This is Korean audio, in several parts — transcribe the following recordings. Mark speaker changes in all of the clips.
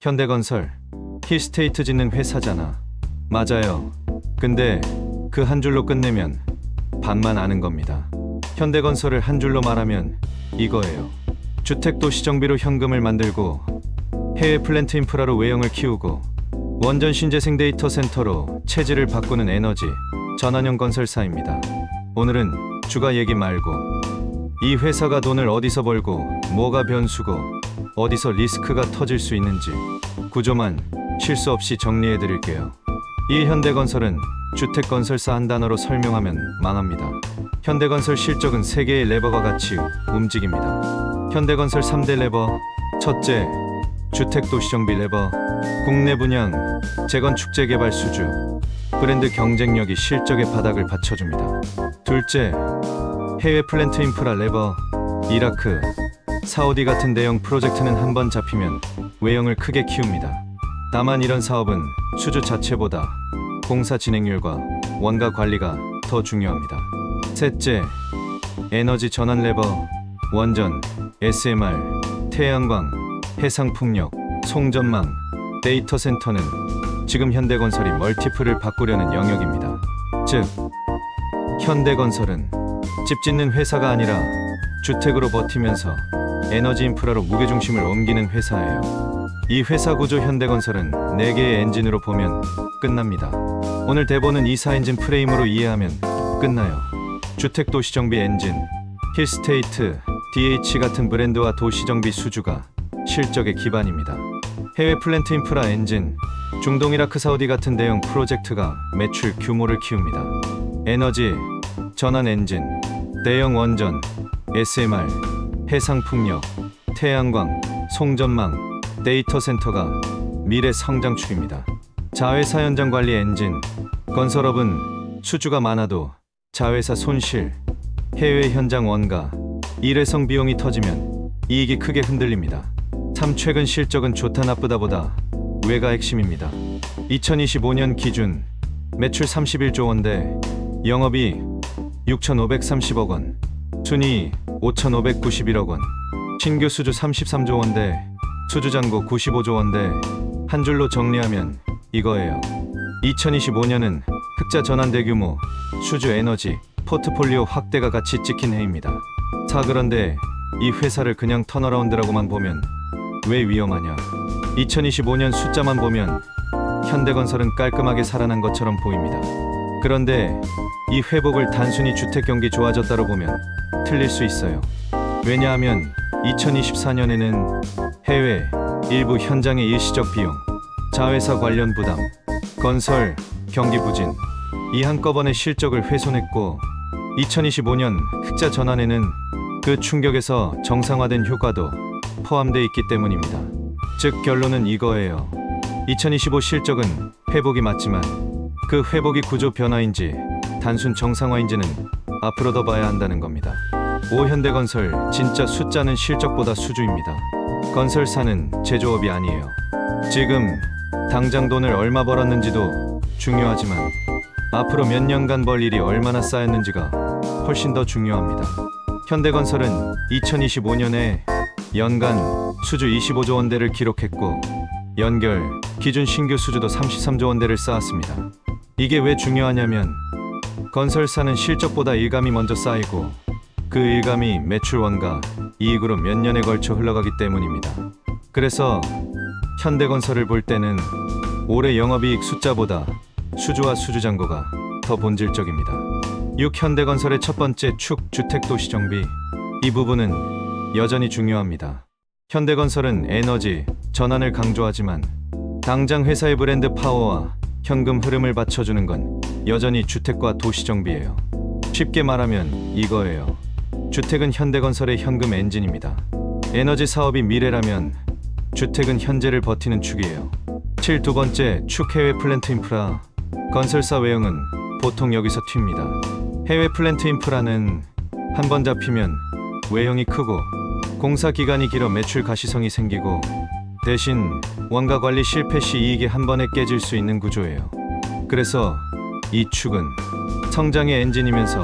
Speaker 1: 현대건설, 힐스테이트 짓는 회사잖아. 맞아요. 근데 그 한 줄로 끝내면 반만 아는 겁니다. 현대건설을 한 줄로 말하면 이거예요. 주택도시정비로 현금을 만들고 해외 플랜트 인프라로 외형을 키우고 원전 신재생 데이터 센터로 체질을 바꾸는 에너지 전환형 건설사입니다. 오늘은 주가 얘기 말고 이 회사가 돈을 어디서 벌고 뭐가 변수고 어디서 리스크가 터질 수 있는지 구조만 실수 없이 정리해 드릴게요. 이 현대건설은 주택건설사 한 단어로 설명하면 망합니다. 현대건설 실적은 3개의 레버가 같이 움직입니다. 현대건설 3대 레버. 첫째, 주택도시정비 레버. 국내 분양, 재건축 재개발 수주, 브랜드 경쟁력이 실적의 바닥을 받쳐줍니다. 둘째, 해외 플랜트 인프라 레버. 이라크, 사우디 같은 대형 프로젝트는 한번 잡히면 외형을 크게 키웁니다. 다만 이런 사업은 수주 자체보다 공사 진행률과 원가 관리가 더 중요합니다. 셋째, 에너지 전환 레버. 원전, SMR, 태양광, 해상풍력, 송전망, 데이터 센터는 지금 현대건설이 멀티플을 바꾸려는 영역입니다. 즉, 현대건설은 집 짓는 회사가 아니라 주택으로 버티면서 에너지 인프라로 무게중심을 옮기는 회사예요. 이 회사 구조 현대건설은 4개의 엔진으로 보면 끝납니다. 오늘 대본은 이 4엔진 프레임으로 이해하면 끝나요. 주택도시정비 엔진, 힐스테이트, DH 같은 브랜드와 도시정비 수주가 실적의 기반입니다. 해외 플랜트 인프라 엔진, 중동 이라크 사우디 같은 대형 프로젝트가 매출 규모를 키웁니다. 에너지 전환 엔진, 대형 원전, SMR, 해상풍력, 태양광, 송전망, 데이터 센터가 미래 성장축입니다. 자회사 현장 관리 엔진, 건설업은 수주가 많아도 자회사 손실, 해외 현장 원가, 일회성 비용이 터지면 이익이 크게 흔들립니다. 참 최근 실적은 좋다 나쁘다보다 외가 핵심입니다. 2025년 기준 매출 31조 원대, 영업이익 6,530억 원, 순이익 5,591억 원, 신규 수주 33조 원대, 수주잔고 95조 원대. 한 줄로 정리하면 이거예요. 2025년은 흑자 전환 대규모 수주 에너지 포트폴리오 확대가 같이 찍힌 해입니다. 그런데 이 회사를 그냥 턴어라운드라고만 보면 왜 위험하냐? 2025년 숫자만 보면 현대건설은 깔끔하게 살아난 것처럼 보입니다. 그런데 이 회복을 단순히 주택 경기 좋아졌다로 보면 틀릴 수 있어요. 왜냐하면 2024년에는 해외 일부 현장의 일시적 비용, 자회사 관련 부담, 건설, 경기 부진 이 한꺼번에 실적을 훼손했고 2025년 흑자 전환에는 그 충격에서 정상화된 효과도 포함되어 있기 때문입니다. 즉 결론은 이거예요. 2025 실적은 회복이 맞지만 그 회복이 구조 변화인지 단순 정상화인지는 앞으로 더 봐야 한다는 겁니다. 현대건설 진짜 숫자는 실적보다 수주입니다. 건설사는 제조업이 아니에요. 지금 당장 돈을 얼마 벌었는지도 중요하지만 앞으로 몇 년간 벌 일이 얼마나 쌓였는지가 훨씬 더 중요합니다. 현대건설은 2025년에 연간 수주 25조 원대를 기록했고 연결 기준 신규 수주도 33조 원대를 쌓았습니다. 이게 왜 중요하냐면 건설사는 실적보다 일감이 먼저 쌓이고 그 일감이 매출 원가, 이익으로 몇 년에 걸쳐 흘러가기 때문입니다. 그래서 현대건설을 볼 때는 올해 영업이익 숫자보다 수주와 수주잔고가 더 본질적입니다. 6. 현대건설의 첫 번째 축 주택도시정비. 이 부분은 여전히 중요합니다. 현대건설은 에너지 전환을 강조하지만 당장 회사의 브랜드 파워와 현금 흐름을 받쳐주는 건 여전히 주택과 도시정비예요. 쉽게 말하면 이거예요. 주택은 현대건설의 현금 엔진입니다. 에너지 사업이 미래라면 주택은 현재를 버티는 축이에요. 7. 두 번째 축 해외 플랜트 인프라. 건설사 외형은 보통 여기서 튑니다. 해외 플랜트 인프라는 한번 잡히면 외형이 크고 공사 기간이 길어 매출 가시성이 생기고 대신 원가 관리 실패 시 이익이 한 번에 깨질 수 있는 구조예요. 그래서 이 축은 성장의 엔진이면서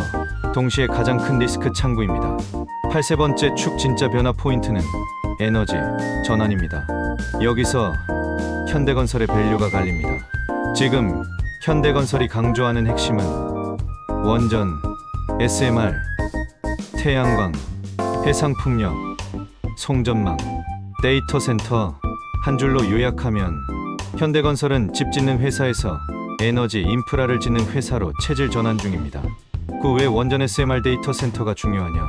Speaker 1: 동시에 가장 큰 리스크 창구입니다. 8세 번째 축 진짜 변화 포인트는 에너지 전환입니다. 여기서 현대건설의 밸류가 갈립니다. 지금 현대건설이 강조하는 핵심은 원전, SMR, 태양광, 해상풍력, 송전망, 데이터 센터 한 줄로 요약하면 현대건설은 집 짓는 회사에서 에너지 인프라를 짓는 회사로 체질 전환 중입니다. 그 왜 원전 SMR 데이터 센터가 중요하냐?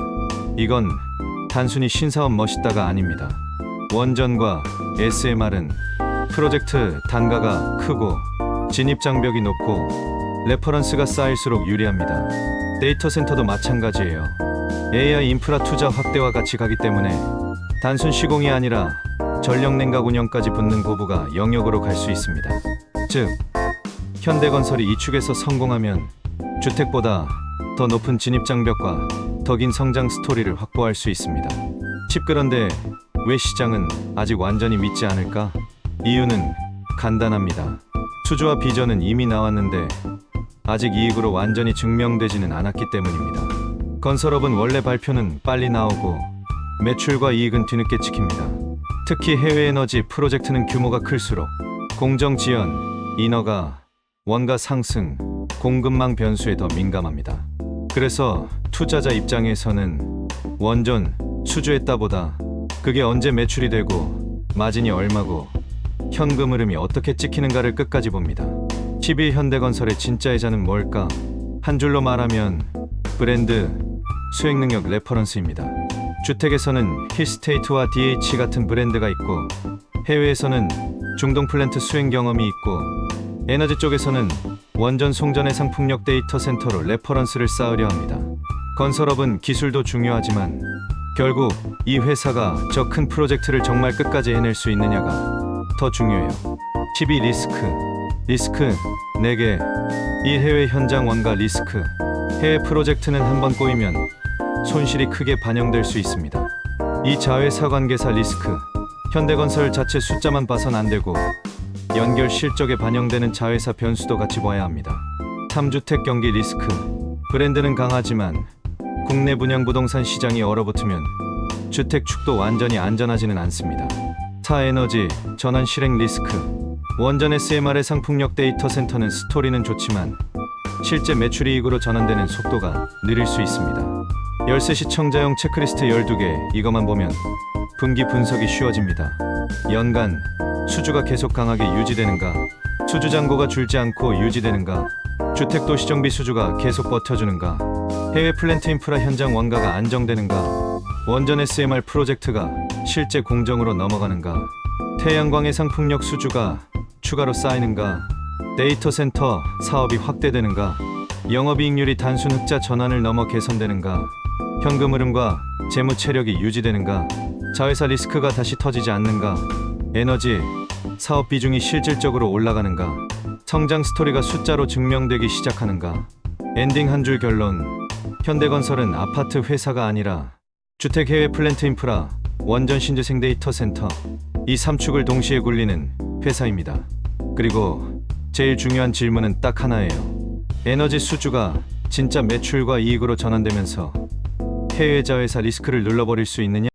Speaker 1: 이건 단순히 신사업 멋있다가 아닙니다. 원전과 SMR은 프로젝트 단가가 크고 진입 장벽이 높고 레퍼런스가 쌓일수록 유리합니다. 데이터 센터도 마찬가지예요. AI 인프라 투자 확대와 같이 가기 때문에 단순 시공이 아니라 전력 냉각 운영까지 붙는 고부가 영역으로 갈 수 있습니다. 즉, 현대건설이 이 축에서 성공하면 주택보다 더 높은 진입 장벽과 더 긴 성장 스토리를 확보할 수 있습니다. 그런데 왜 시장은 아직 완전히 믿지 않을까? 이유는 간단합니다. 수주와 비전은 이미 나왔는데 아직 이익으로 완전히 증명되지는 않았기 때문입니다. 건설업은 원래 발표는 빨리 나오고 매출과 이익은 뒤늦게 찍힙니다. 특히 해외 에너지 프로젝트는 규모가 클수록 공정 지연, 인허가, 원가 상승, 공급망 변수에 더 민감합니다. 그래서 투자자 입장에서는 원전 수주했다보다 그게 언제 매출이 되고 마진이 얼마고 현금 흐름이 어떻게 찍히는가를 끝까지 봅니다. 12 현대건설의 진짜 해자는 뭘까? 한 줄로 말하면 브랜드, 수행 능력, 레퍼런스입니다. 주택에서는 힐스테이트와 DH 같은 브랜드가 있고 해외에서는 중동 플랜트 수행 경험이 있고 에너지 쪽에서는 원전 송전 해상풍력 데이터 센터로 레퍼런스를 쌓으려 합니다. 건설업은 기술도 중요하지만 결국 이 회사가 저 큰 프로젝트를 정말 끝까지 해낼 수 있느냐가 더 중요해요. 12 리스크 4개 1 해외 현장 원가 리스크. 해외 프로젝트는 한번 꼬이면 손실이 크게 반영될 수 있습니다. 이 자회사 관계사 리스크. 현대건설 자체 숫자만 봐선 안 되고 연결 실적에 반영되는 자회사 변수도 같이 봐야 합니다. 3주택 경기 리스크. 브랜드는 강하지만 국내 분양 부동산 시장이 얼어붙으면 주택 축도 완전히 안전하지는 않습니다. 4 에너지 전환 실행 리스크. 원전 SMR 해상풍력 데이터 센터는 스토리는 좋지만 실제 매출 이익으로 전환되는 속도가 느릴 수 있습니다. 열쇠 시청자용 체크리스트 12개 이것만 보면 분기 분석이 쉬워집니다. 연간 수주가 계속 강하게 유지되는가, 수주 잔고가 줄지 않고 유지되는가, 주택도시정비 수주가 계속 버텨주는가, 해외 플랜트 인프라 현장 원가가 안정되는가, 원전 SMR 프로젝트가 실제 공정으로 넘어가는가, 태양광 해상풍력 수주가 추가로 쌓이는가, 데이터 센터 사업이 확대되는가, 영업이익률이 단순 흑자 전환을 넘어 개선되는가, 현금 흐름과 재무 체력이 유지되는가, 자회사 리스크가 다시 터지지 않는가, 에너지 사업 비중이 실질적으로 올라가는가, 성장 스토리가 숫자로 증명되기 시작하는가. 엔딩 한 줄 결론. 현대건설은 아파트 회사가 아니라 주택 해외 플랜트 인프라, 원전 신재생 데이터 센터 이 3축을 동시에 굴리는 회사입니다. 그리고 제일 중요한 질문은 딱 하나예요. 에너지 수주가 진짜 매출과 이익으로 전환되면서 해외 자회사 리스크를 눌러버릴 수 있느냐?